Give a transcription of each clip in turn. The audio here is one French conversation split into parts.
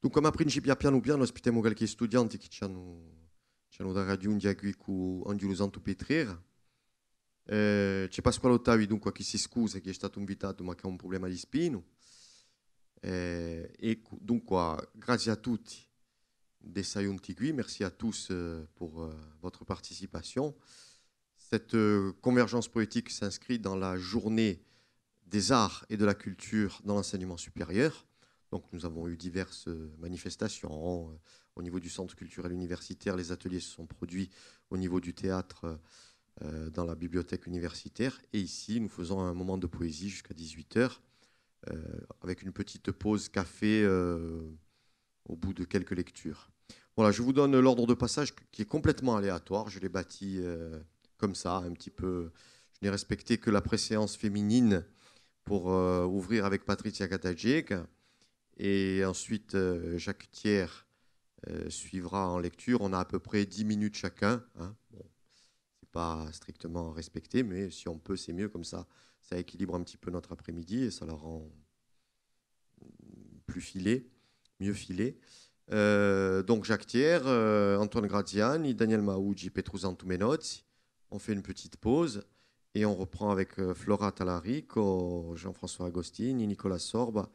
Dunque, ma principia piano piano aspettiamo qualche studente che ci hanno da raggiungere qui con Angelo Santo Petrera. C'è Pasquale Ottavi, dunque, che si scusa, che è stato invitato, ma che ha un problema di spino. Dunque, grazie a tutti d'être ayunti qui. Merci à tous pour votre participation. Cette convergence poétique s'inscrit dans la journée des arts et de la culture dans l'enseignement supérieur. Donc nous avons eu diverses manifestations au niveau du centre culturel universitaire. Les ateliers se sont produits au niveau du théâtre dans la bibliothèque universitaire. Et ici, nous faisons un moment de poésie jusqu'à 18h avec une petite pause café au bout de quelques lectures. Voilà, je vous donne l'ordre de passage qui est complètement aléatoire. Je l'ai bâti comme ça, un petit peu. Je n'ai respecté que la préséance féminine pour ouvrir avec Patricia Katajek. Et ensuite, Jacques Thiers suivra en lecture. On a à peu près 10 minutes chacun. Hein. Bon, ce n'est pas strictement respecté, mais si on peut, c'est mieux. Comme ça équilibre un petit peu notre après-midi et ça la rend plus filé, mieux filé. Donc Jacques Thiers, Antoine Graziani, Daniel Maougi, Petrus Antumenozzi. On fait une petite pause et on reprend avec Flora Talarico, Jean-François Agostini, Nicolas Sorba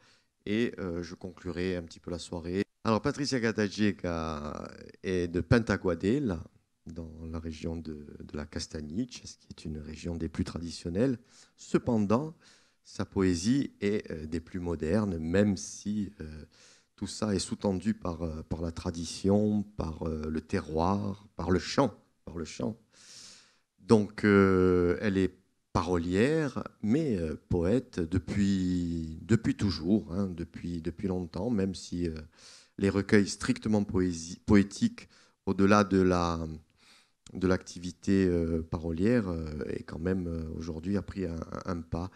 et je conclurai un petit peu la soirée. Alors Patricia Katajeka est de Pentaguadel, dans la région de la Castagnice, ce qui est une région des plus traditionnelles. Cependant, sa poésie est des plus modernes, même si tout ça est sous-tendu par la tradition, par le terroir, par le chant. Donc, elle est parolière, mais poète depuis toujours, hein, depuis longtemps, même si les recueils strictement poétiques, au-delà de l'activité parolière, est quand même aujourd'hui a pris un pas.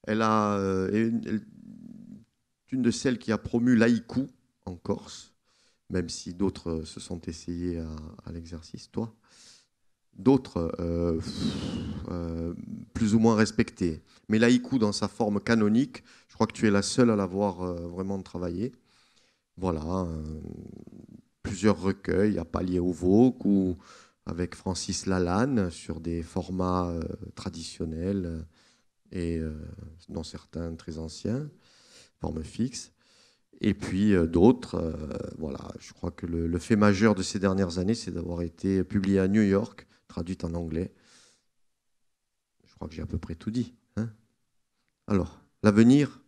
Elle est une de celles qui a promu l'haïku en Corse, même si d'autres se sont essayés à l'exercice. Toi, d'autres plus ou moins respectés. Mais l'haïku dans sa forme canonique, je crois que tu es la seule à l'avoir vraiment travaillé. Voilà, plusieurs recueils à Palier au Vauque ou avec Francis Lalanne sur des formats traditionnels et dont certains très anciens, forme fixe. Et puis d'autres, voilà, je crois que le fait majeur de ces dernières années, c'est d'avoir été publié à New York, traduite en anglais. Je crois que j'ai à peu près tout dit. Hein. Alors, l'avenir?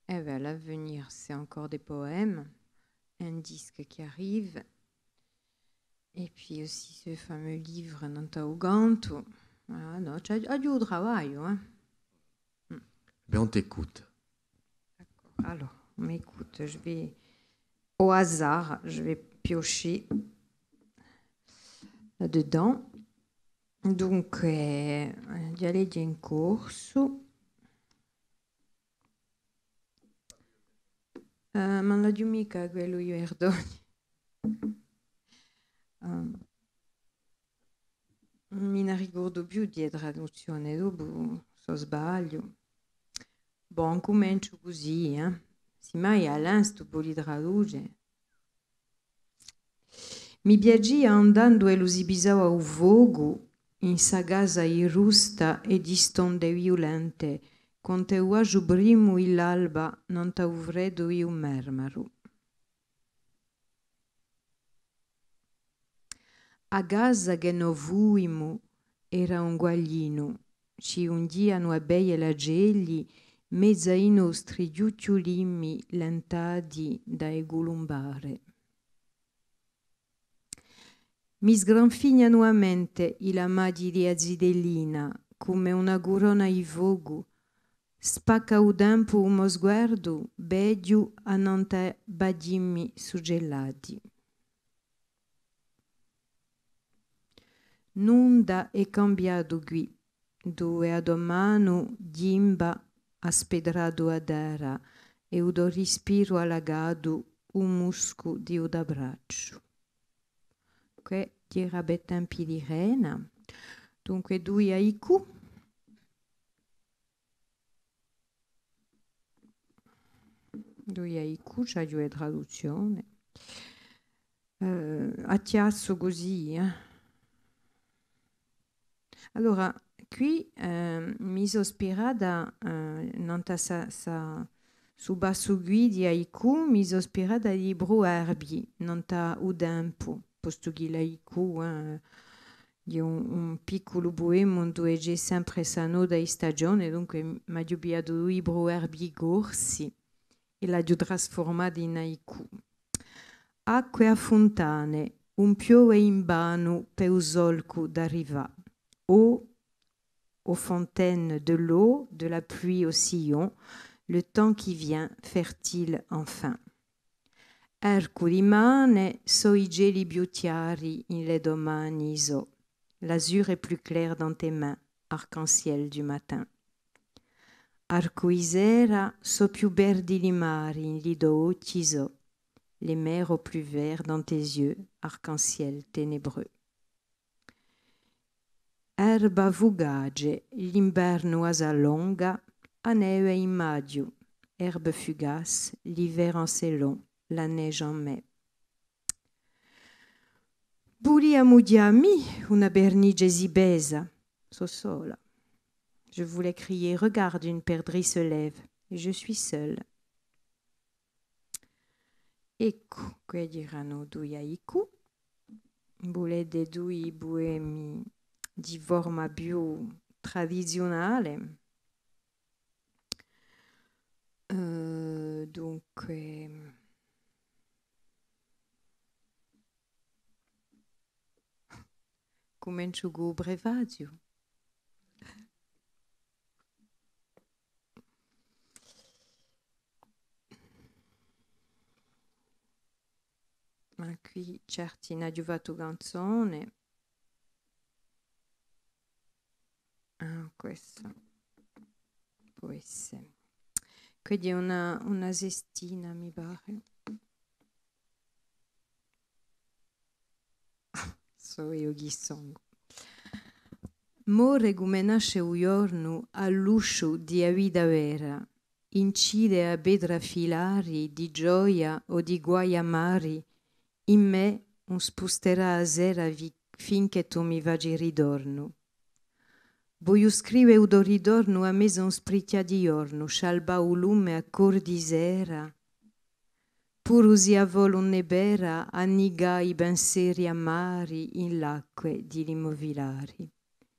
Eh bien, l'avenir, c'est encore des poèmes, un disque qui arrive, et puis aussi ce fameux livre Nantauganto. Voilà, no, c'è du travail. Hein. Ben, on t'écoute. D'accord. Alors, on m'écoute. Je vais, au hasard, je vais piocher là-dedans. Dunque, già legge in corso. Ma non la dico mica quello io Erdoni. Mi ne ricordo più di traduzione, dopo so sbaglio. Bon, comincio così, Se mai all'insto può li tradurre. Mi piacia andando e lo si bisava un vogo in sa casa irrusta e distonde violente, con te uaggio primo l'alba non t'auvredo io mermaro. A casa che no vuimo era un guaglino, ci undiano a beie la gelli, mezza i nostri giucciolimi lentati dai gulumbare. Mi sgranfigna nuovamente la magi di azidellina, come una corona di vogo, spacca un tempo uno sguardo, beggio a non te bagimmi suggellati. Nunda è cambiato qui, dove ad mano gimba a spedrado a terra e udo respiro allagato un musco di un abbraccio. Che direbbe tempi di rena. Dunque due haiku. due haiku, c'ha due traduzioni. A tiazzo così. Allora, qui mi sono ispirata, su basso di haiku, mi sono ispirata al libro Erbi, non ta udempo, posto che l'haiku di un piccolo poema dove c'è sempre sano da stagione, dunque mi ha dubbiato il libro Erbi Gorsi e l'ha trasformato in haiku. Acque a fontane, un piove in vano per un solco d'arriva. Aux fontaines de l'eau, de la pluie au sillon, le temps qui vient, fertile enfin. Erco rimane sui geli biutiari in le domani iso. L'azur est plus clair dans tes mains, arc-en-ciel du matin. Arcoisera so più verdi li mari in lido utiso. Les mers au plus vert dans tes yeux, arc-en-ciel ténébreux. Erba vugage, l'inverno s'allonga, a neve in maggio, herbe fugace, l'hiver en long, la neige en mai. Buria mudiami, una bernige besa, so sola. Je voulais crier, regarde, une perdrix se lève, et je suis seule. Ecco, qui diranno due haiku, bule de due poemi di forma più tradizionale. Dunque, comincio con il brevaggio. Ma qui certi in adiuvato canzone. Questa può essere. Quindi è una sestina, mi pare. So io chi sono. More come nasce un giorno all'uscio di vita vera, incide a bedra filari di gioia o di guai amari, in me un sposterà a sera finché tu mi vagi ridorno. Voglio scrivere un ritorno a me son sprittia di giorno, scialba un lume a cor di sera, pur usi a volo nebera, anniga i pensieri amari in l'acque di limovilari.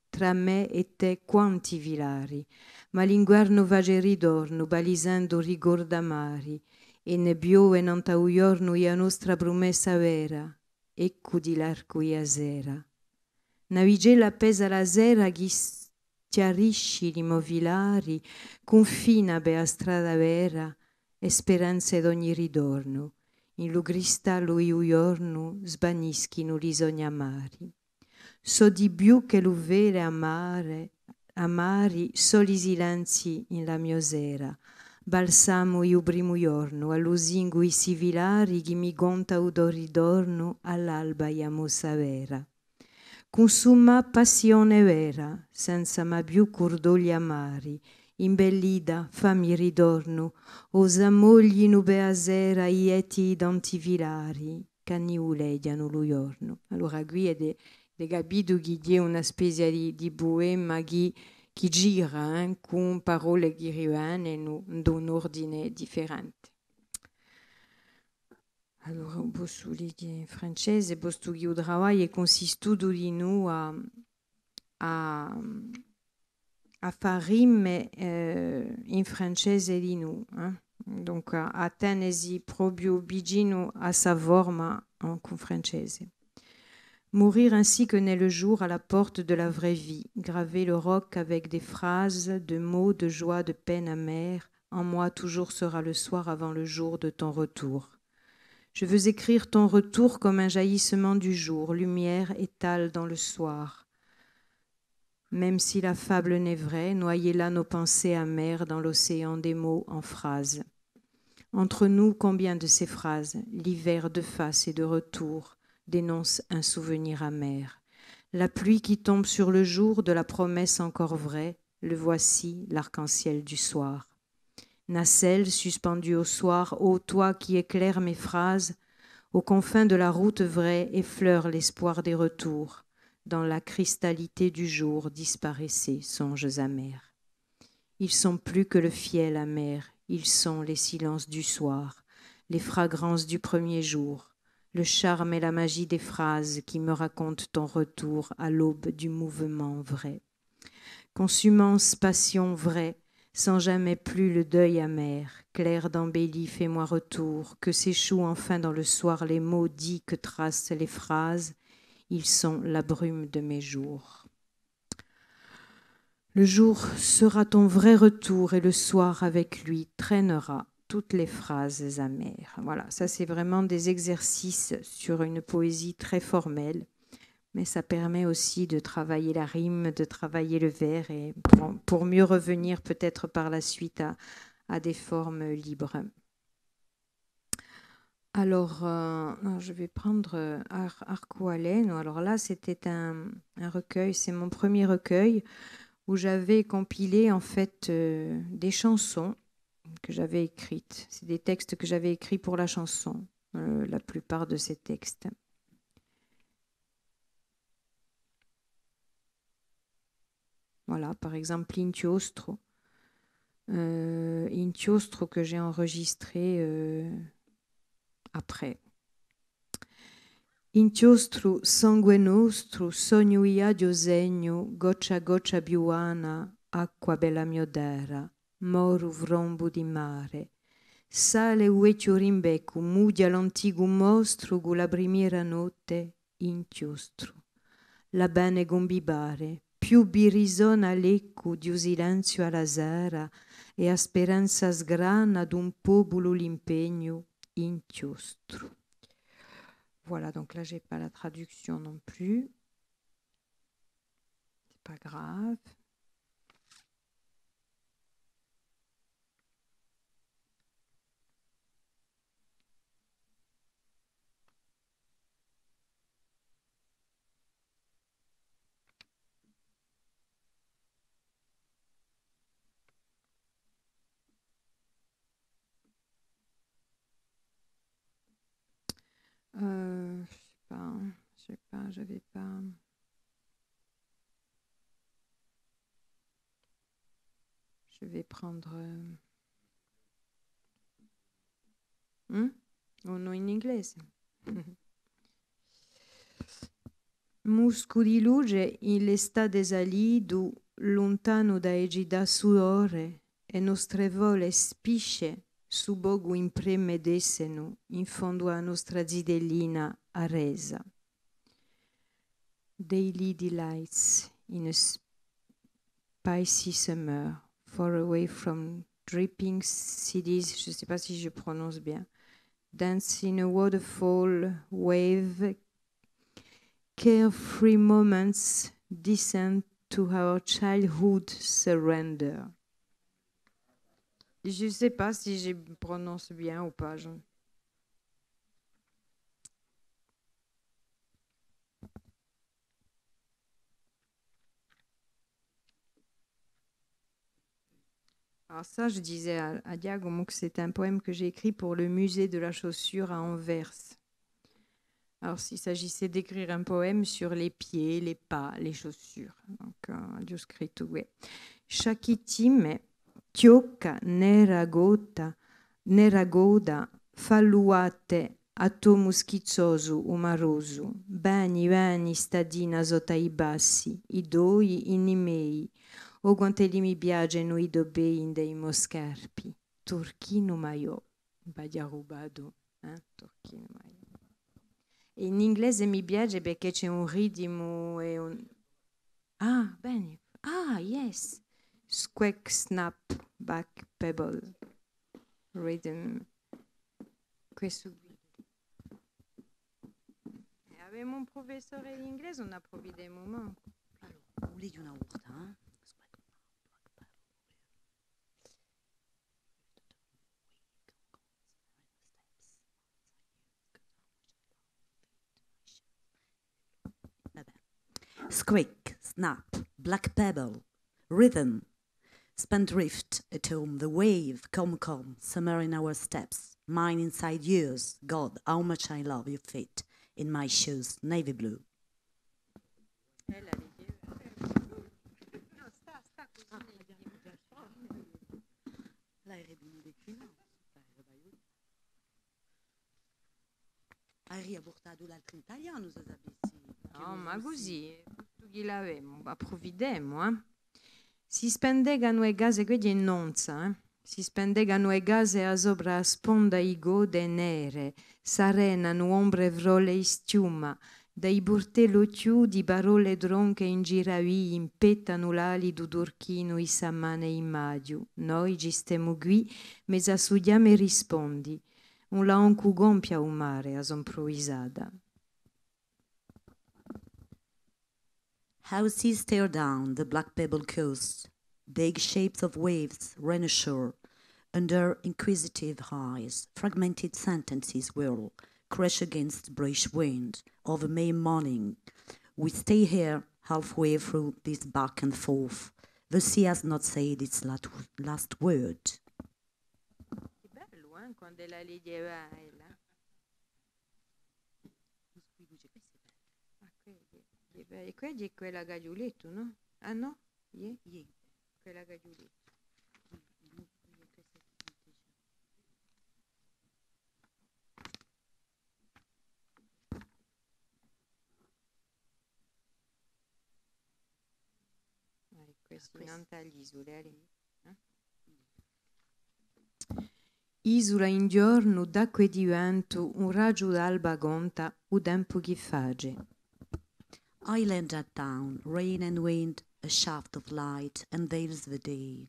Tra me e te quanti vilari, ma l'inguarno vage ridorno, balisando rigor d'amari, e ne piove non ta un giorno ia nostra promessa vera, ecco di l'arco ia sera. Navigella appesa la sera chi chiarisci l'immovilari, confina be a strada vera e speranze d'ogni ritorno. In lo cristallo io giorno sbanischino li sogni amari. So di più che l'uvele amari soli silenzi in la mia sera. Balsamo io primo giorno, all'usingo i sivilari chi mi conta udo ritorno all'alba iamosa vera. Consuma passione vera, senza ma più cordogli amari, imbellida fammi ritorno, osa mogli nube a sera ieti dantivilari, cani uleidiano lo giorno. Allora qui è de capito che è una specie di poema che gira con parole che arrivano in un ordine differente. Allora, posso dire in francese, posto che il lavoro è consistito di noi a fare rime in francese di noi. Donc, a tenesi proprio vicino a sa forma con francese. Mourir ainsi que naît le jour à la porte de la vraie vie, graver le roc avec des phrases, de mots, de joie, de peine amère, en moi toujours sera le soir avant le jour de ton retour. Je veux écrire ton retour comme un jaillissement du jour, lumière étale dans le soir. Même si la fable n'est vraie, noyez là nos pensées amères dans l'océan des mots en phrases. Entre nous, combien de ces phrases, l'hiver de face et de retour, dénonce un souvenir amer. La pluie qui tombe sur le jour de la promesse encore vraie, le voici, l'arc-en-ciel du soir. Nacelle suspendue au soir, ô toi qui éclaires mes phrases, aux confins de la route vraie effleure l'espoir des retours. Dans la cristalité du jour disparaissaient songes amers. Ils sont plus que le fiel amer, ils sont les silences du soir, les fragrances du premier jour, le charme et la magie des phrases qui me racontent ton retour à l'aube du mouvement vrai. Consumance, passion vraie, sans jamais plus le deuil amer, clair d'embellie, fais-moi retour, que s'échouent enfin dans le soir les mots dits que tracent les phrases, ils sont la brume de mes jours. Le jour sera ton vrai retour et le soir avec lui traînera toutes les phrases amères. Voilà, ça c'est vraiment des exercices sur une poésie très formelle, mais ça permet aussi de travailler la rime, de travailler le vers et pour mieux revenir peut-être par la suite à des formes libres. Alors, je vais prendre Arco Aleno. Alors là, c'était un recueil, c'est mon premier recueil où j'avais compilé en fait des chansons que j'avais écrites. C'est des textes que j'avais écrits pour la chanson, la plupart de ces textes. Voilà, par exemple, Inchiostro. Inchiostro que j'ai enregistré après. Inchiostro sangue nostro, sogno iadio segno, goccia goccia biuana, acqua bella miodera, moru vrombu di mare. Sale ueccio rimbecu, mudia l'antigu mostro, gu la primiera notte, inchiostro. La bene gombibare, più birisona lecco di un silenzio alla sera e a speranza sgrana d'un popolo l'impegno, inchiostro. Voilà, donc là, j'ai pas la traduction non plus. C'est pas grave. J'avais pas. Je vais prendre. Uno in inglese. Musco di luce in l'estate salido, lontano da egida sudore, e nostre vole spisce su bogu in premedesseno, in fondo a nostra zidellina aresa. Daily delights in a spicy summer, far away from dripping cities, je ne sais pas si je prononce bien, dance in a waterfall wave, carefree moments descend to our childhood surrender. Je ne sais pas si je prononce bien ou pas. Alors ça, je disais à Diagomo que c'est un poème que j'ai écrit pour le musée de la chaussure à Anvers. Alors s'il s'agissait d'écrire un poème sur les pieds, les pas, les chaussures. Donc, Dio scritto, oui. Shakitime, Tioka, Neragoda, Falluate, Atomu schizzoso, umaroso, Bani, stadina sota i bassi, i doi, i nimei, o quantelli mi piacciono i dobei in dei moscarpi, Turchino maio, Badiarubado, Turchino maio. E in inglese mi piace perché c'è un ritmo e un... Ah, bene. Ah, yes. Squeak, snap, back, pebble. Rhythm. Questo qui. Avevamo un professore in inglese, on a provi des moments. Alors, vous voulez di una urta, hein? Squeak, snap, black pebble, rhythm. Spendthrift at home, the wave, come, summer in our steps, mine inside yours. God, how much I love your feet in my shoes, navy blue. Hai portato l'altro in italiano, se sapessi. No, ma così, tu chi l'avemo, approfittemo, Si spendegano e gase quelli in nonza, Si spendegano e gase a sopra sponda i gode nere, s'arenano ombre vrole i stiuma, dai burtello ciù di parole dronche in giraui impettano l'ali du durchino i sammane in maggio. Noi ci stiamo qui, mesa studiamo e rispondi. Un laoncu gompia un mare a sonproisada. How seas stare down the black pebble coast, vague shapes of waves run ashore, under inquisitive eyes, fragmented sentences whirl, crash against british wind of a May morning. We stay here halfway through this back and forth. The sea has not said its last word. Che bello, quando la leggeva là. E quelli è quella gagliuletto, no? Ah no? Yeah. Quella gagliuletto. Questi non tagli isole. Isola in giorno d'acque di vento, un raggio d'alba gonta, o tempo che fage. Island at down, rain and wind, a shaft of light unveils the day.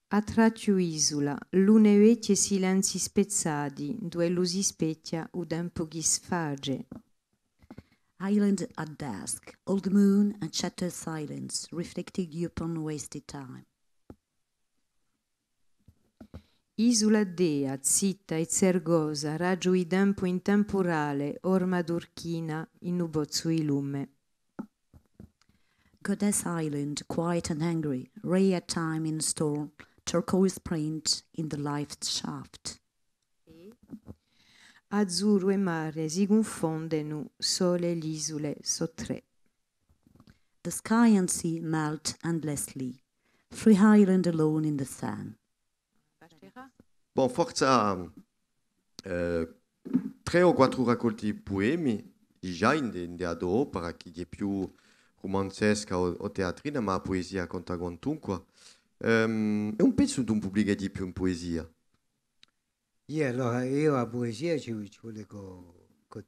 A traccio isola, lune vecchie silenzi spezzati, due lusi specchia, o tempo che sfage. Island at dusk, old moon and shattered silence, reflecting upon wasted time. Isola dea, zitta e zergosa, raggio i tempo in temporale, orma d'urchina, in nubozzo i lume. Goddess Island, quiet and angry, ray at time in storm, turquoise print in the life shaft. Azzurro e mare si confondono, sole e l'isole so tre. The sky and sea melt endlessly, free island alone in the sun. Bon, forza 3 o 4 raccolti poemi, già in opera, chi è più romanzesca o teatrina, ma la poesia conta quantunque. È un pezzo di un pubblico di più in poesia. Allora io a poesia ci vuole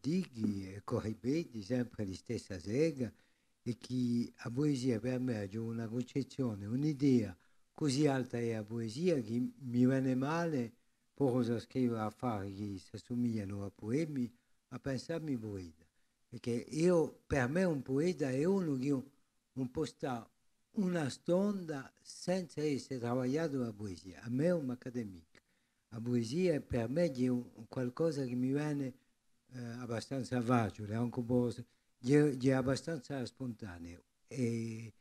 dici e ripeti sempre la stessa sega e che a poesia per me ha una concezione, un'idea così alta è la poesia che mi viene male per scrivere affari che si assomigliano a poemi a pensarmi poeta, perché per me un poeta è uno che non può stare una stonda senza essere travagliato la poesia. A me è un accademico. La poesia per me è qualcosa che mi viene abbastanza facile, anche un po', è abbastanza spontaneo. E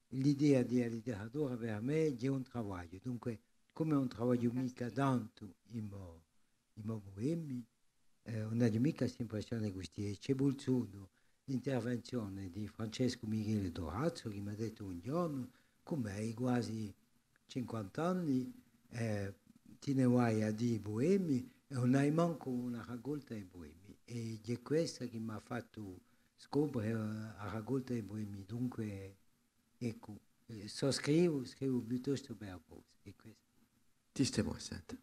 l'idea della letteratura per me è un lavoro, dunque come non lavoro mica tanto in poemi, non ho mica questa impressione così. C'è voluto l'intervenzione di Francesco Michele Dorazzo che mi ha detto un giorno, come hai quasi 50 anni, ti ne vai a dire poemi e non hai manco una raccolta di poemi. E è questa che mi ha fatto scoprire la raccolta di poemi. Dunque, ecco, scrivo piuttosto per poco. Ti stiamo assente.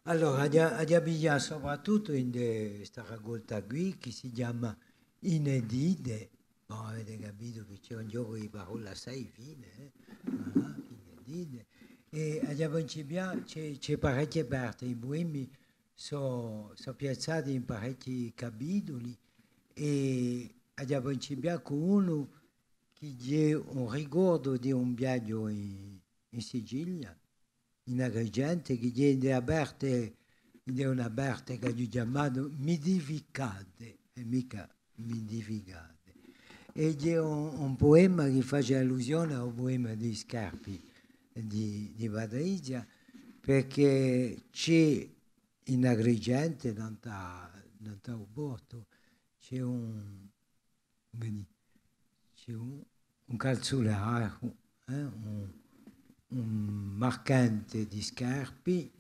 Allora, abbiamo soprattutto in questa raccolta qui che si chiama Inedite. Bon, avete capito che c'è un gioco di parole assai fine, Inedite. E abbiamo c'è parecchie parti, i poemi sono piazzati in parecchi capitoli e abbiamo con uno che è un ricordo di un viaggio in Sicilia, in Agrigente, che è una parte che ho chiamato Midificate, e mica Midificate. e c'è un poema che fa allusione al poema di Scarpi di Badrigia, perché c'è in Agrigento, non sta Uborto, c'è un calzolato, un marcante di Scarpi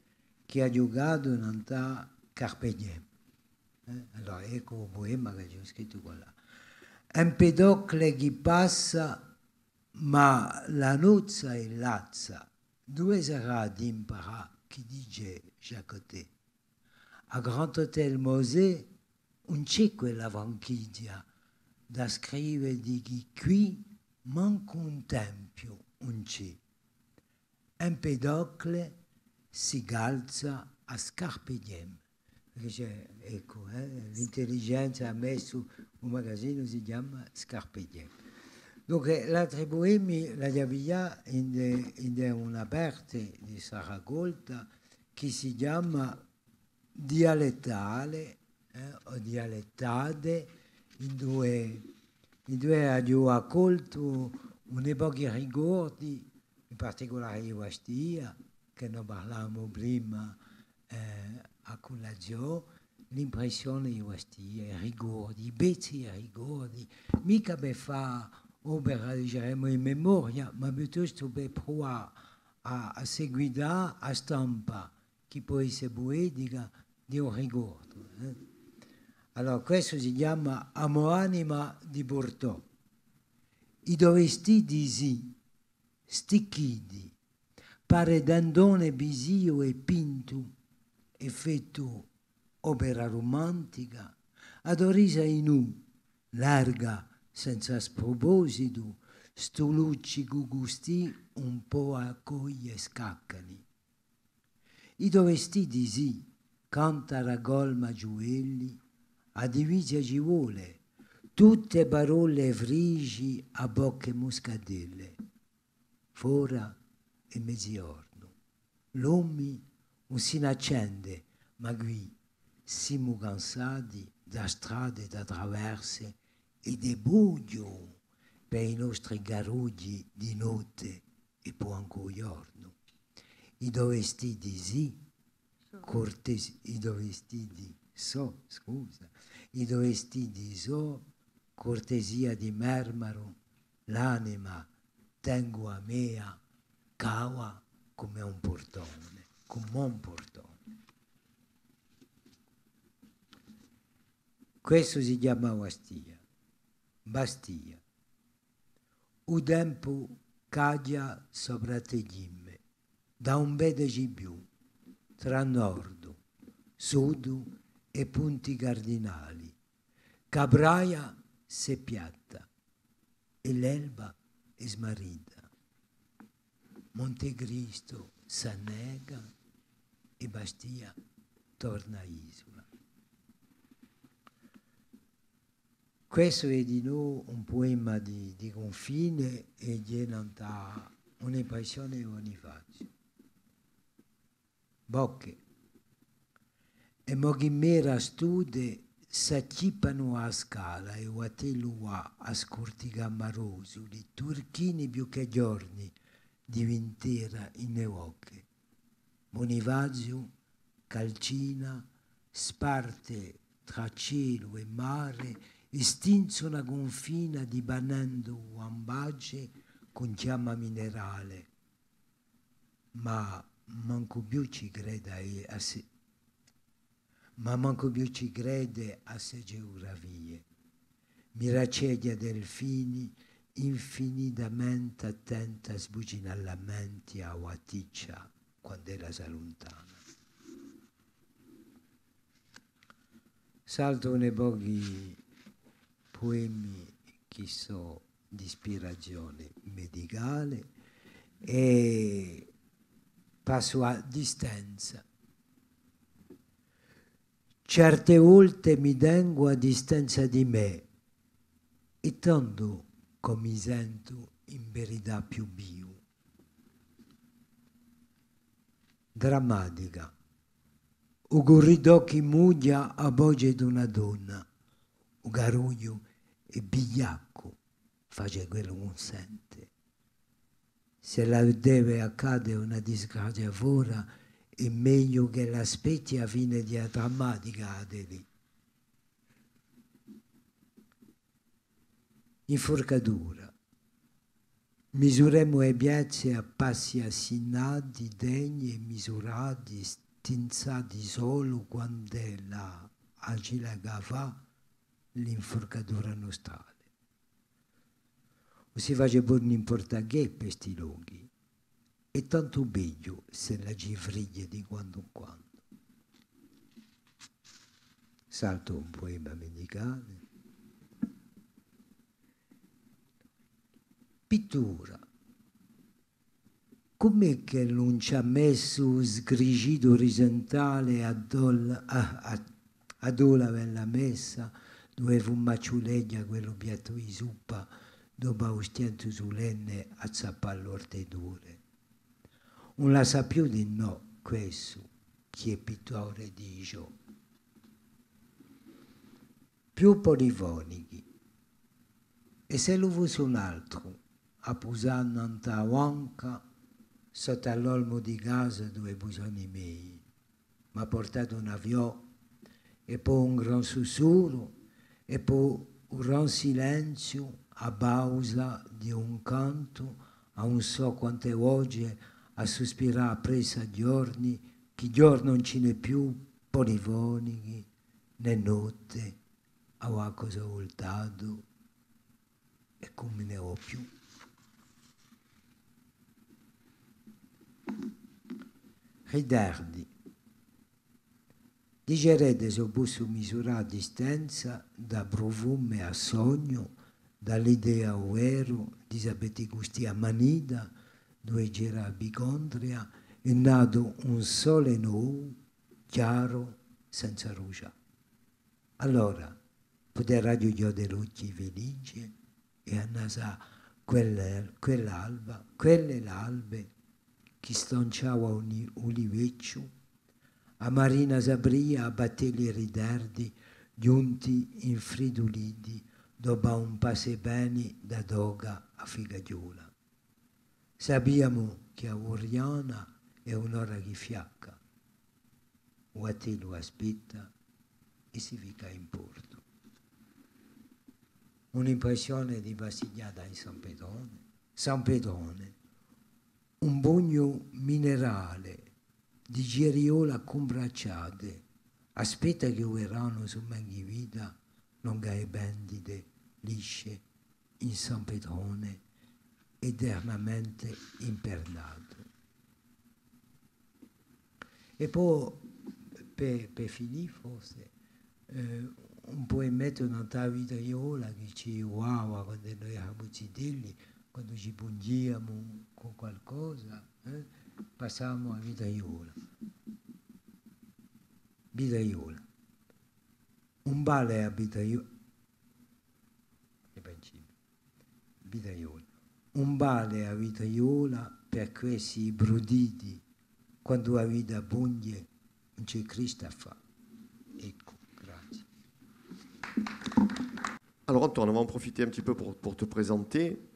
che ha giocato in Carpe Diem. Allora ecco il poema che ho scritto qua là. Empedocle che passa, ma la nozza è lazza, dove sarà d'imparare chi dice Jacoté? A Grand Hotel Mosè non c'è quella vanchiglia da scrivere di chi qui manca un tempio, non c'è. Empedocle si calza a Carpe Diem. Ecco, l'intelligenza ha messo un magazzino si chiama Carpe Diem. Donc l'altro poema la Diaviglia in una parte di Saracolta che si chiama Dialettale o Dialettade, in due abbiamo accolto un'epoca ricordi, in particolare di Ostia, che ne parlavamo prima a colazione, l'impressione di Ostia, i ricordi, i pezzi e ricordi, mica per fare opera, diciamo, in memoria, ma piuttosto per provare a seguire a stampa, che può essere poetica, di un ricordo. Allora, questo si chiama Amo Anima di Bortò. I vestiti sì, sticchiti, pare dandone bisio e pinto, effetto opera romantica, ad orisa in u, larga, senza sproposito, sto luccico gusti un po' a coglie scaccani. I vestiti sì, canta ragolma giuelli, a divisa ci vuole, tutte parole frigi a bocche muscadelle, fora e mezzogiorno. L'uomo non si accende, ma qui siamo cansati da strade da traverse e di buio per i nostri garugli di notte e poi ancora giorno. I vestiti sì, cortesi, i vestiti i vestiti cortesia di marmaro, l'anima tengo a mea, cava come un portone, Questo si chiama Bastia. Un tempo caglia sopra te gimme, da un vedeci più, tra nord, sud e punti cardinali. Cabraia se piatta e l'elba è smarrita. Montecristo s'annega e Bastia torna isola. Questo è di noi un poema di confine e genera un'impressione di Bonifacio. Bocche. E moghimera stude s'accipano a scala e a te lua a scortiga maroso, li turchini più che giorni diventera in neocche. Bonifacio calcina, sparte tra cielo e mare, estinso una confina dibanendo ambace con chiama minerale, ma manco più ci crede a se. Ma manco più ci crede a se geografie. Miracedia delfini, infinitamente attenta a sbucinallamenti a Waticcia quando era lontana. Salto nei pochi poemi che sono di ispirazione medicale e passo a distanza. Certe volte mi tengo a distanza di me e tanto come mi sento in verità più vivo. Drammatica. O corridocchi muglia a voce di una donna, o garuglio e bigliacco face quello che non sente. Se la deve accadere una disgrazia ora, è meglio che l'aspetti a fine di drammatica lì. Inforcatura. Misuremmo le piazze a passi assinati, degni e misurati, stinzati solo quando la agile che fa l'inforcatura nostrale. O si face pure non importa che per questi luoghi. È tanto meglio se la ci friglie di quando in quando. Salto un poema medicale. Pittura. Com'è che non ci ha messo sgrigito orizzontale ad ola bella messa, dove fu macciuleggia quello piatto di zuppa, dopo lo stiento solenne a zappare l'ortedure. Non la sa più di no, questo, chi è pittore di ciò. Più polifonici. E se lo fosse un altro, a Pusanna Antawanca, sotto all'olmo di casa dove posano i miei, mi ha portato una fiò, e poi un gran sussurro, e poi un gran silenzio a pausa di un canto, a un so quante voci, a sospirare presa giorni, che giorno non ce n'è più, polifonici, né notte, a qualcosa voltato, e come ne ho più. Ritardi. Digerete se posso misurare a distanza da profumo a sogno, dall'idea ovvero di sapere gusti a manida, dove gira bicondria, è nato un sole nuovo, chiaro, senza rugia. Allora, potrà raggiungere l'occhio felice e annasare quell'alba, quelle l'albe, che stonciava un oliveccio, a Marina Sabria a battelli ritardi, giunti infridoliti, dopo un passebeni da doga a Figagliola. Sappiamo che a Oriana è un'ora che fiacca, o a te lo aspetta e si fica in porto. Un'impressione di Bastigliata in San Pedrone, un bugno minerale di geriola combracciate, aspetta che verranno su mangi vita, non gai bendide, lisce, in San Pedrone, eternamente impernato. E poi, per finire forse, un poemetto nella vitriola che ci wow quando noi eravamo cittadini, quando ci pungiamo con qualcosa, passavamo a vitriola. Vitriola. Un bale a vitriola. Vitriola. Un bale a vitriola per questi bruditi, quando la vita puglie, non c'è Cristo a fa. Ecco. Alors Antoine, on va en profiter un petit peu pour te présenter.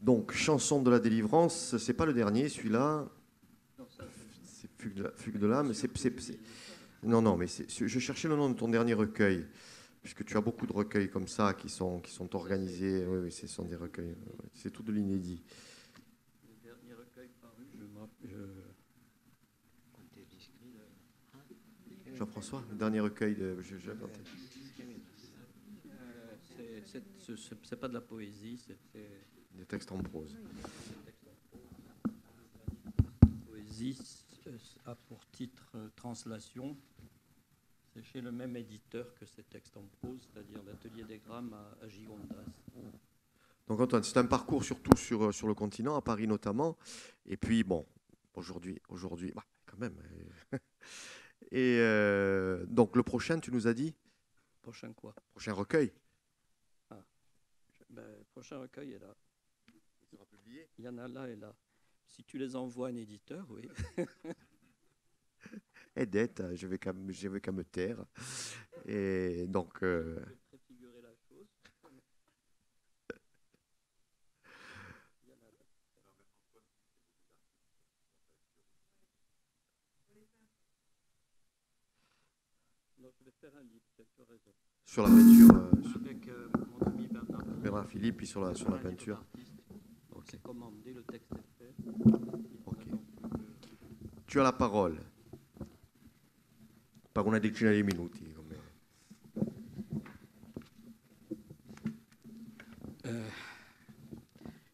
Donc, Chanson de la délivrance, c'est pas le dernier, celui-là. C'est Fugue de l'âme. Non, mais je cherchais le nom de ton dernier recueil, puisque tu as beaucoup de recueils comme ça qui sont organisés. Oui, ce sont des recueils. C'est tout de l'inédit. Le dernier recueil paru, Jean-François, le dernier recueil de... c'est pas de la poésie, c'était... Des textes en prose. La poésie a pour titre Translation. C'est chez le même éditeur que ces textes en prose, c'est-à-dire l'Atelier des Grammes à Gigondas. Donc Antoine, c'est un parcours surtout sur le continent, à Paris notamment. Et puis, bon, aujourd'hui bah, quand même. Et donc le prochain, tu nous as dit ? Prochain quoi ? Prochain recueil. Le prochain recueil est là. Il sera publié ? Il y en a là et là. Si tu les envoies à un éditeur, oui. Edette, je vais qu'à me taire. Et donc... Je vais préfigurer la chose. je vais faire un livre, tu as raison. Sur la peinture, Avec mon ami Bernard Philippe, puis sur la peinture. Donc c'est commandé, le texte est fait. Ok. Tu as la parole. Per una decina di minuti.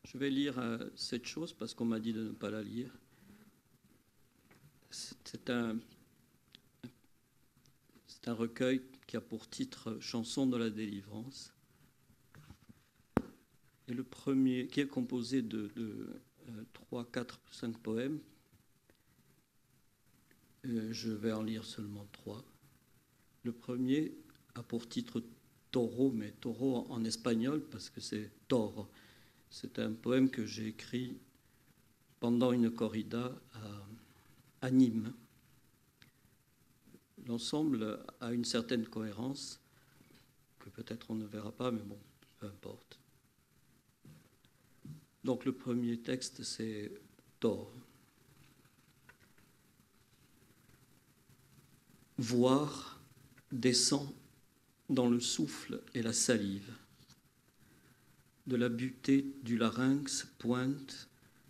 Je vais lire cette chose parce qu'on m'a dit de ne pas la lire. C'est un recueil qui a pour titre « Chansons de la délivrance ». Et le premier, qui est composé de 3, 4, 5 poèmes. Je vais en lire seulement 3. Le premier a pour titre Toro, mais Toro en espagnol parce que c'est Toro. C'est un poème que j'ai écrit pendant une corrida à Nîmes. L'ensemble a une certaine cohérence que peut-être on ne verra pas, mais bon, peu importe. Donc le premier texte, c'est Toro. Voir descend dans le souffle et la salive. De la butée du larynx pointe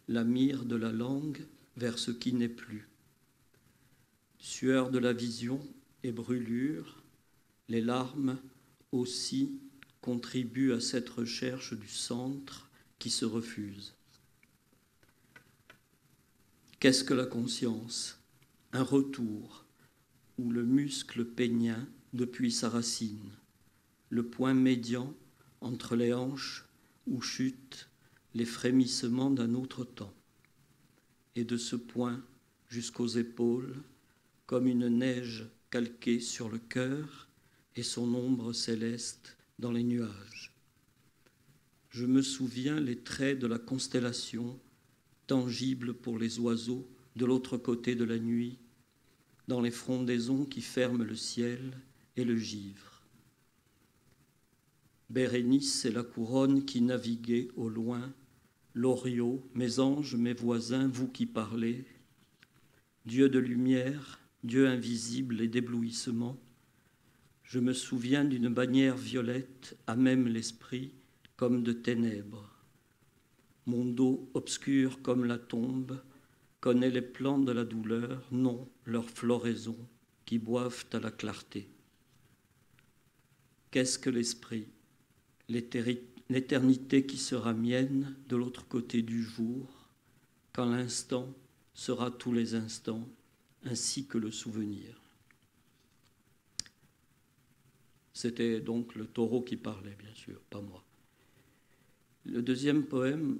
la myrrhe de la langue vers ce qui n'est plus. Sueur de la vision et brûlure, les larmes aussi contribuent à cette recherche du centre qui se refuse. Qu'est-ce que la conscience? Un retour où le muscle pénien depuis sa racine, le point médian entre les hanches où chutent les frémissements d'un autre temps, et de ce point jusqu'aux épaules, comme une neige calquée sur le cœur et son ombre céleste dans les nuages. Je me souviens les traits de la constellation, tangibles pour les oiseaux de l'autre côté de la nuit, dans les frondaisons qui ferment le ciel et le givre. Bérénice et la couronne qui naviguait au loin, Loriot, mes anges, mes voisins, vous qui parlez, Dieu de lumière, Dieu invisible et d'éblouissement, je me souviens d'une bannière violette à même l'esprit comme de ténèbres. Mon dos obscur comme la tombe connaît les plans de la douleur, non leur floraison, qui boivent à la clarté. Qu'est-ce que l'esprit? L'éternité qui sera mienne de l'autre côté du jour, quand l'instant sera tous les instants, ainsi que le souvenir. C'était donc le taureau qui parlait, bien sûr, pas moi. Le deuxième poème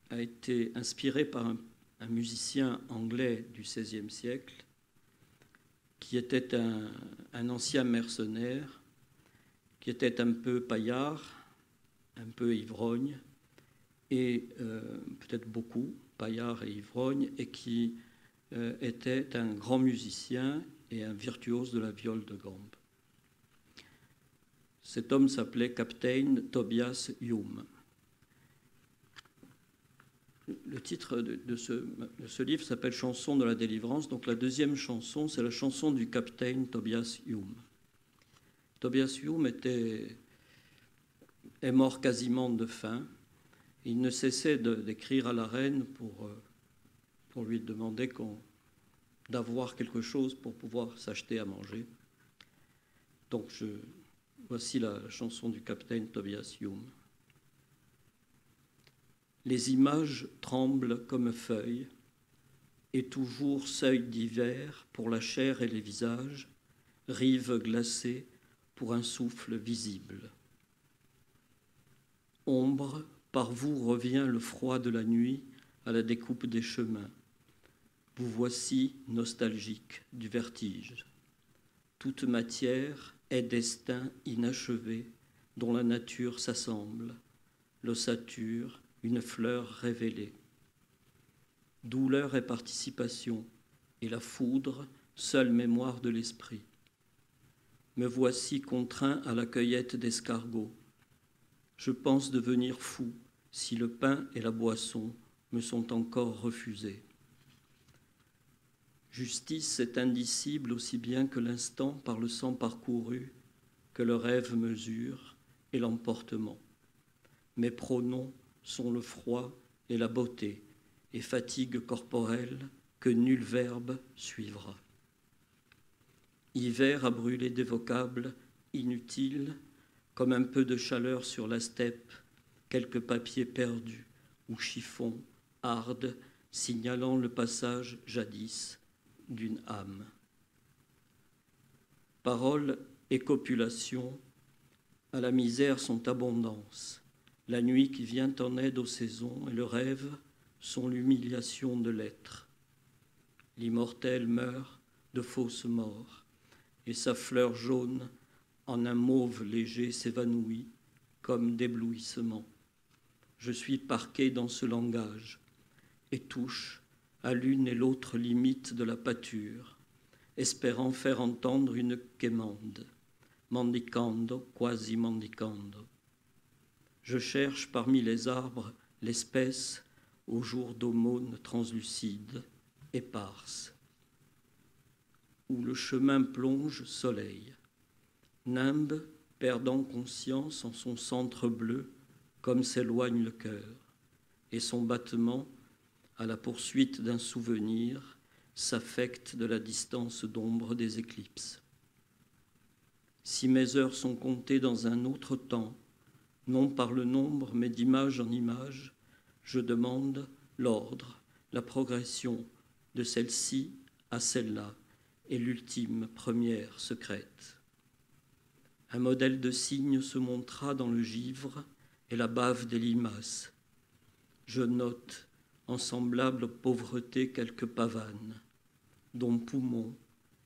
a été inspiré par un musicien anglais du XVIe siècle qui était un ancien mercenaire, qui était un peu paillard, un peu ivrogne, et peut-être beaucoup paillard et ivrogne, et qui était un grand musicien et un virtuose de la viole de gambe. Cet homme s'appelait Captain Tobias Hume. Le titre de ce livre s'appelle « Chansons de la délivrance ». Donc la deuxième chanson, c'est la chanson du Captain Tobias Hume. Tobias Hume est mort quasiment de faim. Il ne cessait d'écrire à la reine pour lui demander d'avoir quelque chose pour pouvoir s'acheter à manger. Donc voici la chanson du Captain Tobias Hume. Les images tremblent comme feuilles, et toujours seuil d'hiver pour la chair et les visages, rive glacée pour un souffle visible. Ombre, par vous revient le froid de la nuit à la découpe des chemins. Vous voici nostalgique du vertige. Toute matière est destin inachevé dont la nature s'assemble, l'ossature, une fleur révélée. Douleur et participation, et la foudre, seule mémoire de l'esprit. Me voici contraint à la cueillette d'escargots. Je pense devenir fou si le pain et la boisson me sont encore refusés. Justice est indicible aussi bien que l'instant par le sang parcouru, que le rêve mesure et l'emportement. Mes pronoms sont le froid et la beauté, et fatigue corporelle que nul verbe suivra. Hiver a brûlé des vocables inutiles, comme un peu de chaleur sur la steppe, quelques papiers perdus ou chiffons hardes, signalant le passage jadis d'une âme. Paroles et copulation, à la misère sont abondance. La nuit qui vient en aide aux saisons et le rêve sont l'humiliation de l'être. L'immortel meurt de fausses morts, et sa fleur jaune en un mauve léger s'évanouit comme d'éblouissement. Je suis parqué dans ce langage et touche à l'une et l'autre limite de la pâture, espérant faire entendre une quémande, mendicando, quasi mendicando. Je cherche parmi les arbres l'espèce au jour d'aumône translucide, éparse, où le chemin plonge soleil. Nimbe, perdant conscience en son centre bleu, comme s'éloigne le cœur, et son battement, à la poursuite d'un souvenir, s'affecte de la distance d'ombre des éclipses. Si mes heures sont comptées dans un autre temps, non par le nombre, mais d'image en image, je demande l'ordre, la progression de celle-ci à celle-là, et l'ultime première secrète. Un modèle de cygne se montra dans le givre et la bave des limaces. Je note, en semblable pauvreté, quelques pavanes, dont poumons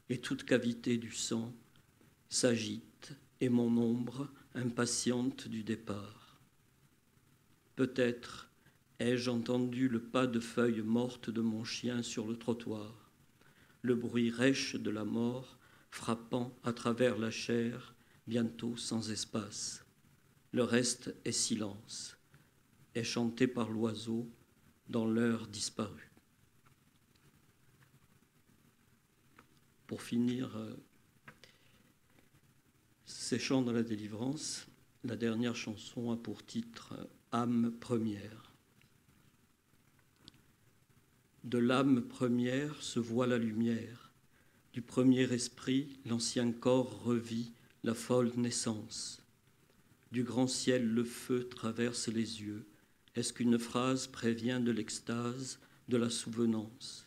et toute cavité du sang s'agitent, et mon ombre, impatiente du départ. Peut-être ai-je entendu le pas de feuilles mortes de mon chien sur le trottoir, le bruit rêche de la mort frappant à travers la chair, bientôt sans espace. Le reste est silence, est chanté par l'oiseau dans l'heure disparue. Pour finir ces chants de la délivrance, la dernière chanson a pour titre « Âme première ». De l'âme première se voit la lumière, du premier esprit l'ancien corps revit la folle naissance. Du grand ciel le feu traverse les yeux, est-ce qu'une phrase prévient de l'extase, de la souvenance?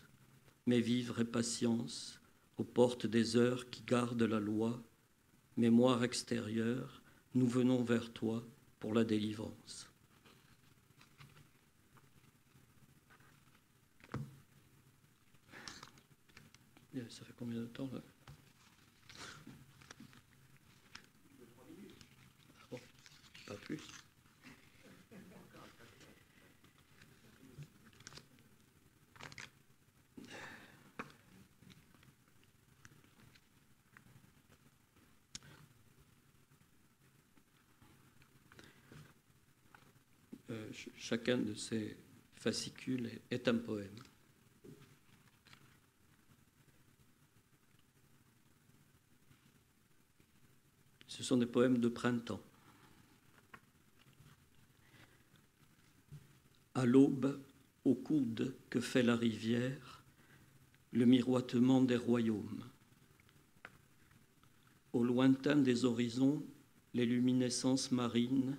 Mais vivre et patience, aux portes des heures qui gardent la loi, mémoire extérieure, nous venons vers toi pour la délivrance. Ça fait combien de temps là? Bon, pas plus. Chacun de ces fascicules est un poème. Ce sont des poèmes de printemps. À l'aube, au coude que fait la rivière, le miroitement des royaumes. Au lointain des horizons, les luminescences marines,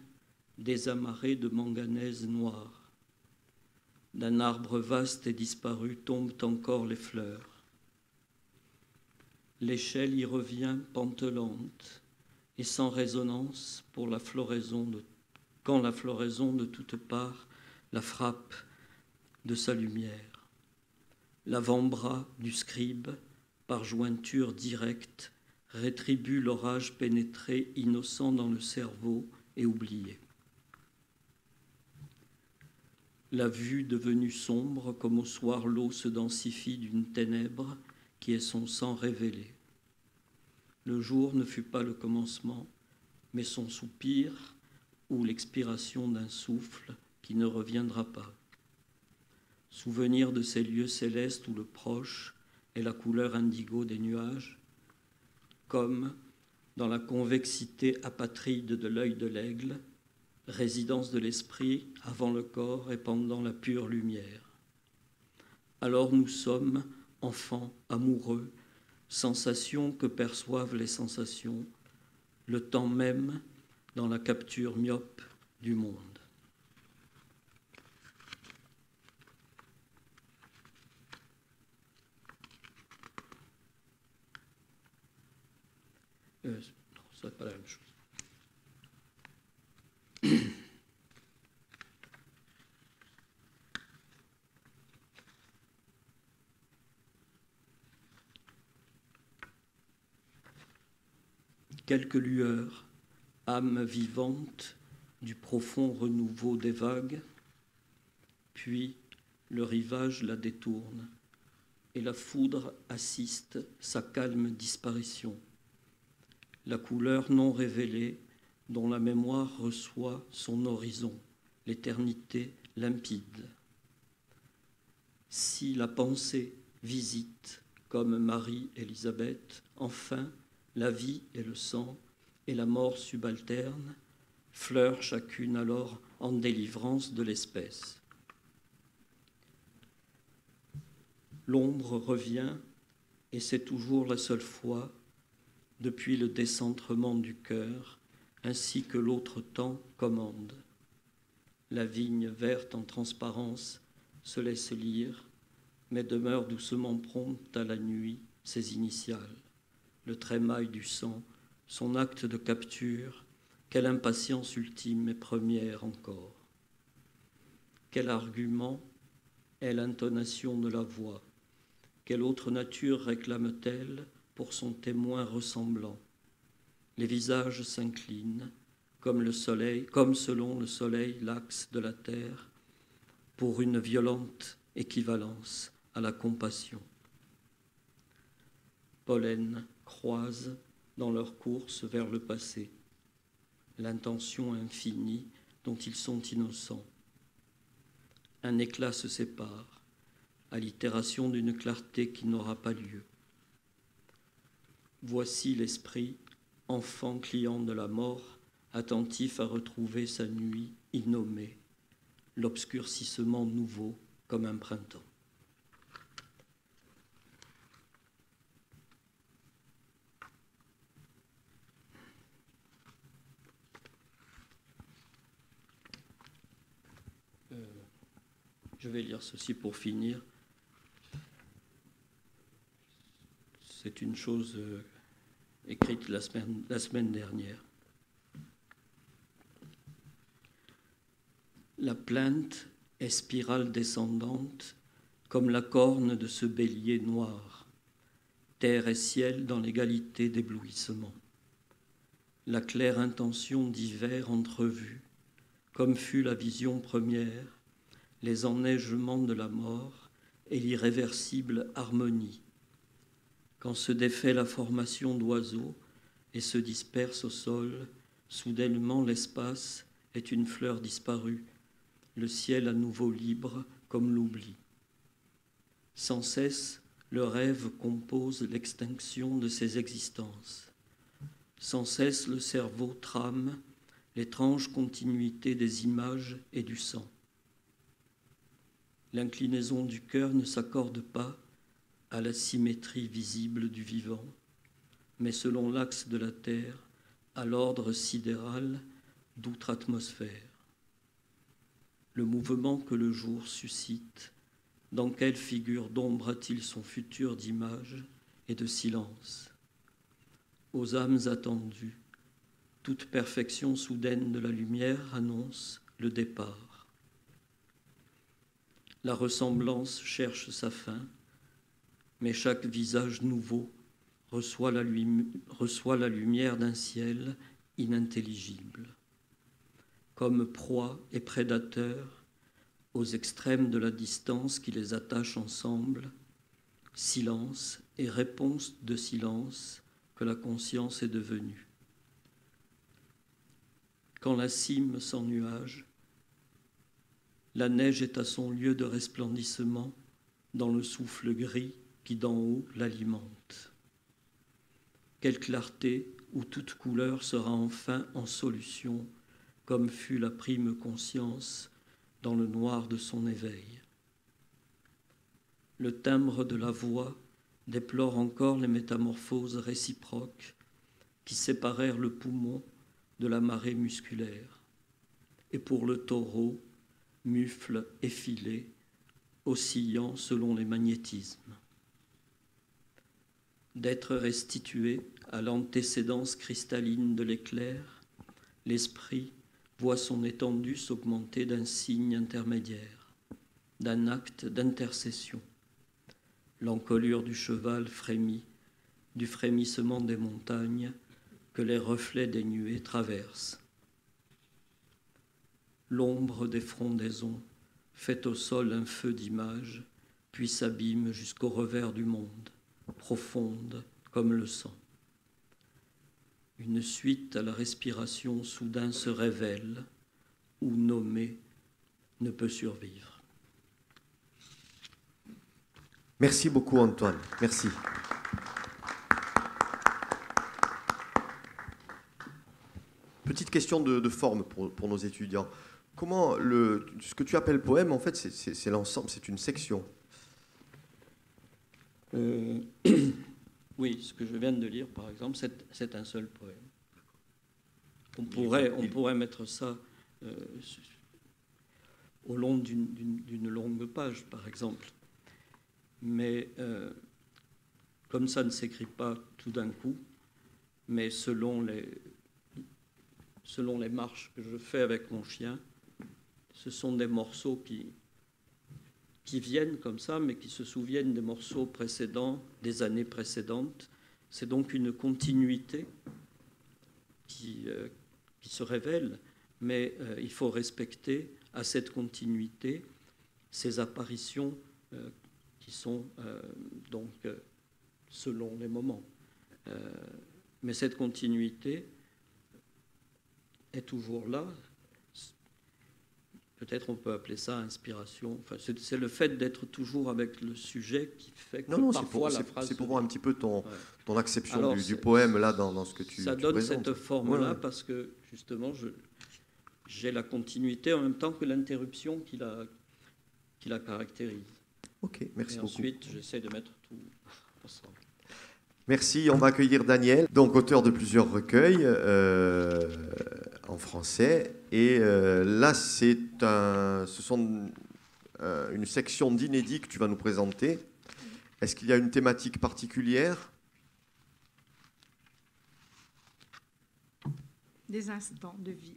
désamarrées de manganèse noire. D'un arbre vaste et disparu tombent encore les fleurs. L'échelle y revient pantelante et sans résonance pour la floraison quand la floraison de toutes parts la frappe de sa lumière. L'avant-bras du scribe, par jointure directe, rétribue l'orage pénétré innocent dans le cerveau et oublié. La vue devenue sombre, comme au soir l'eau se densifie d'une ténèbre qui est son sang révélé. Le jour ne fut pas le commencement, mais son soupir ou l'expiration d'un souffle qui ne reviendra pas. Souvenir de ces lieux célestes où le proche et la couleur indigo des nuages, comme dans la convexité apatride de l'œil de l'aigle, résidence de l'esprit avant le corps et pendant la pure lumière. Alors nous sommes enfants amoureux, sensations que perçoivent les sensations, le temps même dans la capture myope du monde. Non, ce n'est pas la même chose. Quelques lueurs, âme vivante du profond renouveau des vagues, puis le rivage la détourne et la foudre assiste sa calme disparition. La couleur non révélée dont la mémoire reçoit son horizon, l'éternité limpide. Si la pensée visite, comme Marie-Élisabeth, enfin la vie et le sang et la mort subalterne, fleurent chacune alors en délivrance de l'espèce. L'ombre revient, et c'est toujours la seule fois, depuis le décentrement du cœur, ainsi que l'autre temps commande. La vigne verte en transparence se laisse lire, mais demeure doucement prompte à la nuit ses initiales, le trémail du sang, son acte de capture, quelle impatience ultime et première encore. Quel argument est l'intonation de la voix? Quelle autre nature réclame-t-elle pour son témoin ressemblant? Les visages s'inclinent, comme le soleil, comme selon le soleil l'axe de la terre, pour une violente équivalence à la compassion. Pollen croisent dans leur course vers le passé, l'intention infinie dont ils sont innocents. Un éclat se sépare, allitération d'une clarté qui n'aura pas lieu. Voici l'esprit, enfant client de la mort, attentif à retrouver sa nuit innommée, l'obscurcissement nouveau comme un printemps. Je vais lire ceci pour finir. C'est une chose écrite la semaine dernière. La plainte est spirale descendante comme la corne de ce bélier noir, terre et ciel dans l'égalité d'éblouissement. La claire intention d'hiver entrevue, comme fut la vision première, les enneigements de la mort et l'irréversible harmonie. Quand se défait la formation d'oiseaux et se disperse au sol, soudainement l'espace est une fleur disparue, le ciel à nouveau libre comme l'oubli. Sans cesse, le rêve compose l'extinction de ses existences. Sans cesse, le cerveau trame l'étrange continuité des images et du sang. L'inclinaison du cœur ne s'accorde pas à la symétrie visible du vivant, mais selon l'axe de la Terre, à l'ordre sidéral d'outre atmosphère. Le mouvement que le jour suscite, dans quelle figure d'ombre a-t-il son futur d'image et de silence? Aux âmes attendues, toute perfection soudaine de la lumière annonce le départ. La ressemblance cherche sa fin, mais chaque visage nouveau reçoit la lumière d'un ciel inintelligible. Comme proie et prédateur, aux extrêmes de la distance qui les attache ensemble, silence et réponse de silence que la conscience est devenue. Quand la cime sans nuage, la neige est à son lieu de resplendissement dans le souffle gris qui d'en haut l'alimente. Quelle clarté où toute couleur sera enfin en solution, comme fut la prime conscience dans le noir de son éveil. Le timbre de la voix déplore encore les métamorphoses réciproques qui séparèrent le poumon de la marée musculaire. Et pour le taureau, mufle effilé, oscillant selon les magnétismes. D'être restitué à l'antécédence cristalline de l'éclair, l'esprit voit son étendue s'augmenter d'un signe intermédiaire, d'un acte d'intercession. L'encolure du cheval frémit, du frémissement des montagnes que les reflets des nuées traversent. L'ombre des frondaisons fait au sol un feu d'image, puis s'abîme jusqu'au revers du monde, profonde comme le sang. Une suite à la respiration soudain se révèle, où nommer ne peut survivre. Merci beaucoup Antoine, merci. Petite question de forme pour nos étudiants. Comment ce que tu appelles poème, en fait, c'est l'ensemble, c'est une section. Oui, ce que je viens de lire, par exemple, c'est un seul poème. On pourrait mettre ça au long d'une longue page, par exemple. Mais comme ça ne s'écrit pas tout d'un coup, mais selon les marches que je fais avec mon chien, ce sont des morceaux qui viennent comme ça, mais qui se souviennent des morceaux précédents, des années précédentes. C'est donc une continuité qui se révèle, mais il faut respecter à cette continuité ces apparitions qui sont donc selon les moments. Mais cette continuité est toujours là. Peut-être on peut appeler ça inspiration. Enfin, c'est le fait d'être toujours avec le sujet qui fait que parfois la phrase... C'est pour voir un petit peu ton acception Alors, du poème là dans ce que tu ça donne présentes. Cette forme-là parce que justement j'ai la continuité en même temps que l'interruption qui la caractérise. Ok, merci beaucoup. Ensuite, j'essaie de mettre tout ensemble. Merci, on va accueillir Daniel, donc auteur de plusieurs recueils en français. Et là, ce sont une section d'inédits que tu vas nous présenter. Est-ce qu'il y a une thématique particulière ? Des instants de vie.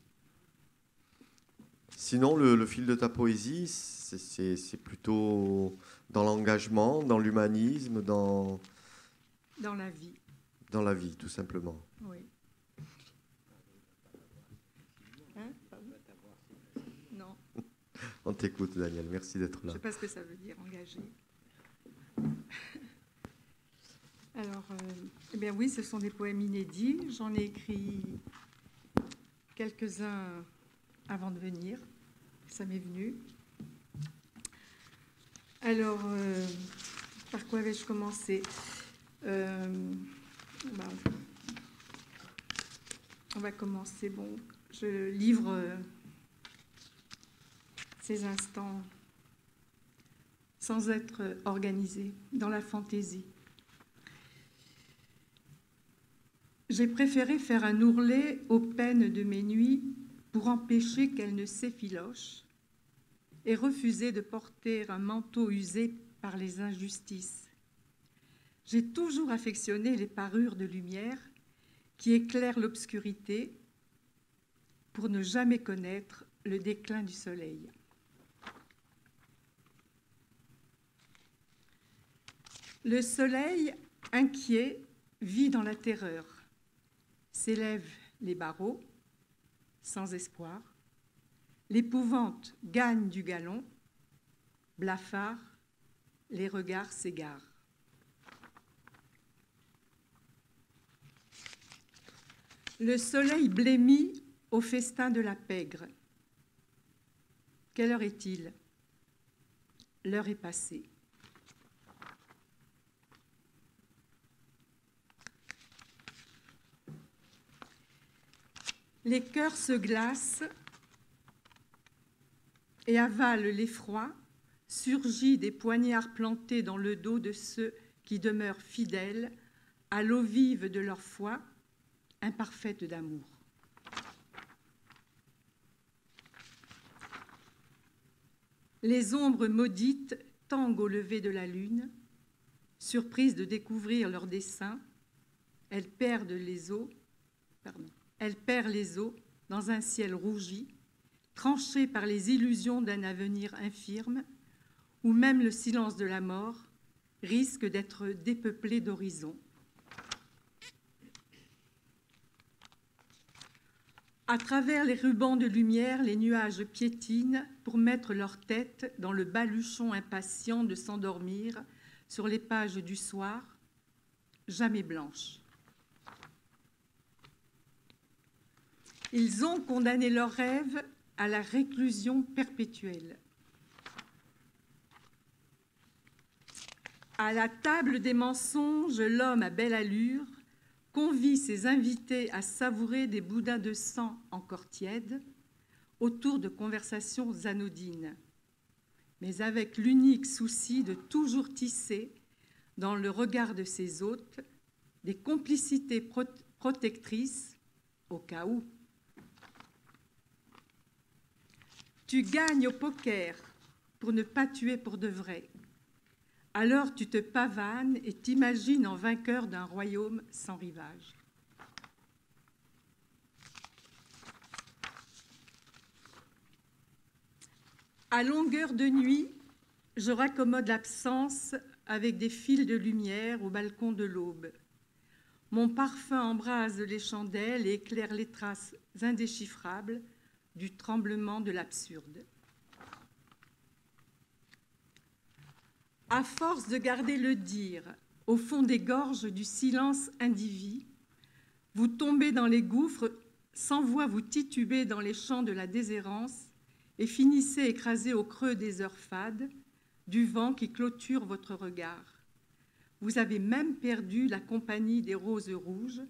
Sinon, le fil de ta poésie, c'est plutôt dans l'engagement, dans l'humanisme, dans la vie. Dans la vie, tout simplement. Oui. Hein? Non. On t'écoute, Daniel. Merci d'être là. Je ne sais pas ce que ça veut dire, engagé. Alors, eh bien oui, ce sont des poèmes inédits. J'en ai écrit quelques-uns avant de venir. Ça m'est venu. Alors, par quoi vais-je commencer ? On va commencer. Bon, je livre ces instants sans être organisé, dans la fantaisie. J'ai préféré faire un ourlet aux peines de mes nuits pour empêcher qu'elles ne s'effilochent et refuser de porter un manteau usé par les injustices. J'ai toujours affectionné les parures de lumière qui éclairent l'obscurité pour ne jamais connaître le déclin du soleil. Le soleil, inquiet, vit dans la terreur, s'élève les barreaux, sans espoir. L'épouvante gagne du galon, blafard, les regards s'égarent. Le soleil blêmit au festin de la pègre. Quelle heure est-il ? L'heure est passée. Les cœurs se glacent et avalent l'effroi, surgit des poignards plantés dans le dos de ceux qui demeurent fidèles à l'eau vive de leur foi, imparfaite d'amour. Les ombres maudites tanguent au lever de la lune, surprises de découvrir leur dessein, elles perdent les eaux, elle perd les eaux dans un ciel rougi, tranché par les illusions d'un avenir infirme, où même le silence de la mort risque d'être dépeuplé d'horizons. À travers les rubans de lumière, les nuages piétinent pour mettre leur tête dans le baluchon impatient de s'endormir sur les pages du soir, jamais blanches. Ils ont condamné leurs rêves à la réclusion perpétuelle. À la table des mensonges, l'homme à belle allure convie ses invités à savourer des boudins de sang encore tièdes autour de conversations anodines, mais avec l'unique souci de toujours tisser, dans le regard de ses hôtes, des complicités protectrices au cas où. Tu gagnes au poker pour ne pas tuer pour de vrai. Alors tu te pavanes et t'imagines en vainqueur d'un royaume sans rivage. À longueur de nuit, je raccommode l'absence avec des fils de lumière au balcon de l'aube. Mon parfum embrase les chandelles et éclaire les traces indéchiffrables du tremblement de l'absurde. À force de garder le dire au fond des gorges du silence indivis, vous tombez dans les gouffres sans voix, vous titubez dans les champs de la déshérence et finissez écrasé au creux des heures fades du vent qui clôture votre regard. Vous avez même perdu la compagnie des roses rouges,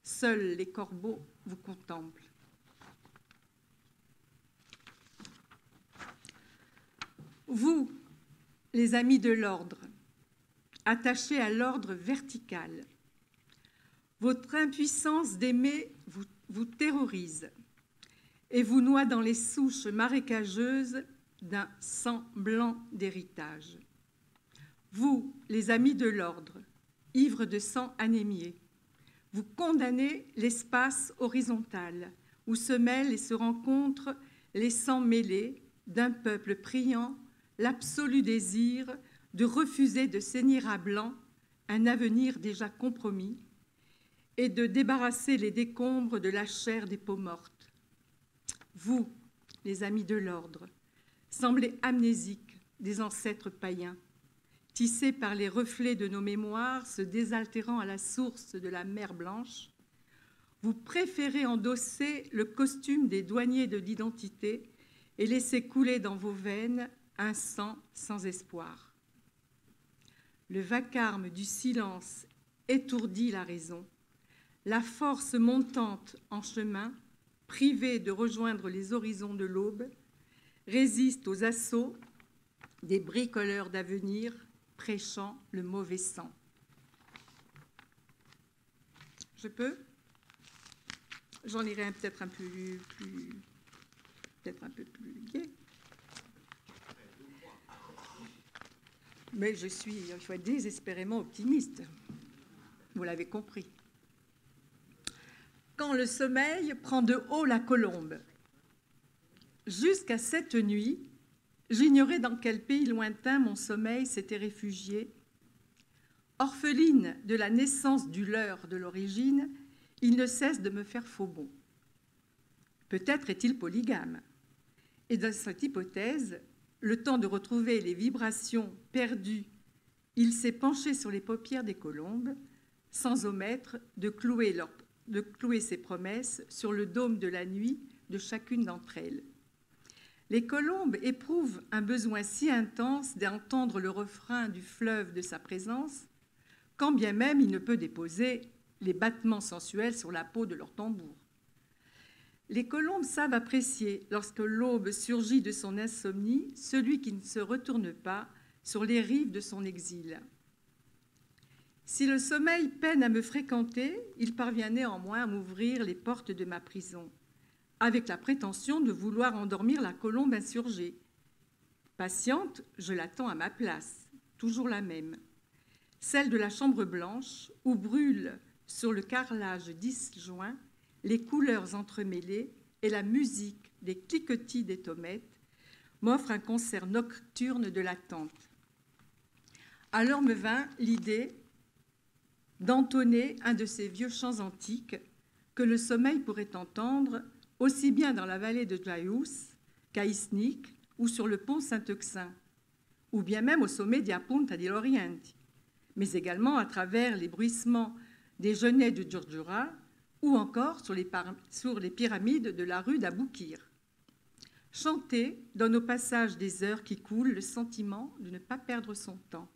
seuls les corbeaux vous contemplent. Vous, les amis de l'ordre, attachés à l'ordre vertical, votre impuissance d'aimer vous terrorise et vous noie dans les souches marécageuses d'un sang blanc d'héritage. Vous, les amis de l'ordre, ivres de sang anémié, vous condamnez l'espace horizontal où se mêlent et se rencontrent les sangs mêlés d'un peuple priant l'absolu désir de refuser de saigner à blanc un avenir déjà compromis et de débarrasser les décombres de la chair des peaux mortes. Vous, les amis de l'ordre, semblez amnésiques des ancêtres païens, tissés par les reflets de nos mémoires, se désaltérant à la source de la mer Blanche. Vous préférez endosser le costume des douaniers de l'identité et laisser couler dans vos veines un sang sans espoir. Le vacarme du silence étourdit la raison. La force montante en chemin, privée de rejoindre les horizons de l'aube, résiste aux assauts des bricoleurs d'avenir prêchant le mauvais sang. Je peux ? J'en lirai peut-être un peu plus gai. Mais il faut être désespérément optimiste. Vous l'avez compris. Quand le sommeil prend de haut la colombe. Jusqu'à cette nuit, j'ignorais dans quel pays lointain mon sommeil s'était réfugié. Orpheline de la naissance du leurre de l'origine, il ne cesse de me faire faux bond. Peut-être est-il polygame. Et dans cette hypothèse, le temps de retrouver les vibrations perdues, il s'est penché sur les paupières des colombes, sans omettre de clouer ses promesses sur le dôme de la nuit de chacune d'entre elles. Les colombes éprouvent un besoin si intense d'entendre le refrain du fleuve de sa présence, quand bien même il ne peut déposer les battements sensuels sur la peau de leur tambour. Les colombes savent apprécier, lorsque l'aube surgit de son insomnie, celui qui ne se retourne pas sur les rives de son exil. Si le sommeil peine à me fréquenter, il parvient néanmoins à m'ouvrir les portes de ma prison, avec la prétention de vouloir endormir la colombe insurgée. Patiente, je l'attends à ma place, toujours la même, celle de la chambre blanche, où brûlent sur le carrelage disjoint les couleurs entremêlées et la musique des cliquetis des tommettes m'offre un concert nocturne de l'attente. Alors me vint l'idée d'entonner un de ces vieux chants antiques que le sommeil pourrait entendre aussi bien dans la vallée de Jaius qu'à Isnik ou sur le pont Saint-Euxin, ou bien même au sommet d'Apunta di Oriente, mais également à travers les bruissements des genêts de Djurdjura ou encore sur les pyramides de la rue d'Aboukir. Chanter donne au passage des heures qui coulent le sentiment de ne pas perdre son temps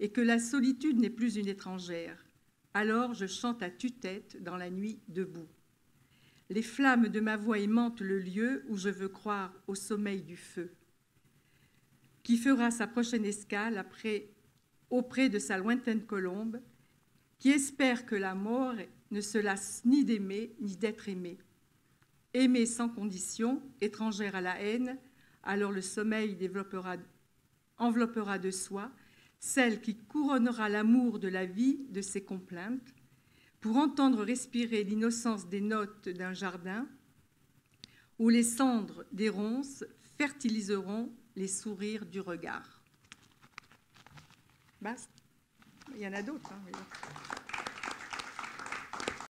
et que la solitude n'est plus une étrangère. Alors je chante à tue-tête dans la nuit debout. Les flammes de ma voix aimantent le lieu où je veux croire au sommeil du feu, qui fera sa prochaine escale auprès de sa lointaine colombe, qui espère que la mort ne se lasse ni d'aimer ni d'être aimée. Aimer sans condition, étrangère à la haine, alors le sommeil enveloppera de soi celle qui couronnera l'amour de la vie de ses complaintes, pour entendre respirer l'innocence des notes d'un jardin où les cendres des ronces fertiliseront les sourires du regard. Basta. Il y en a d'autres. Hein,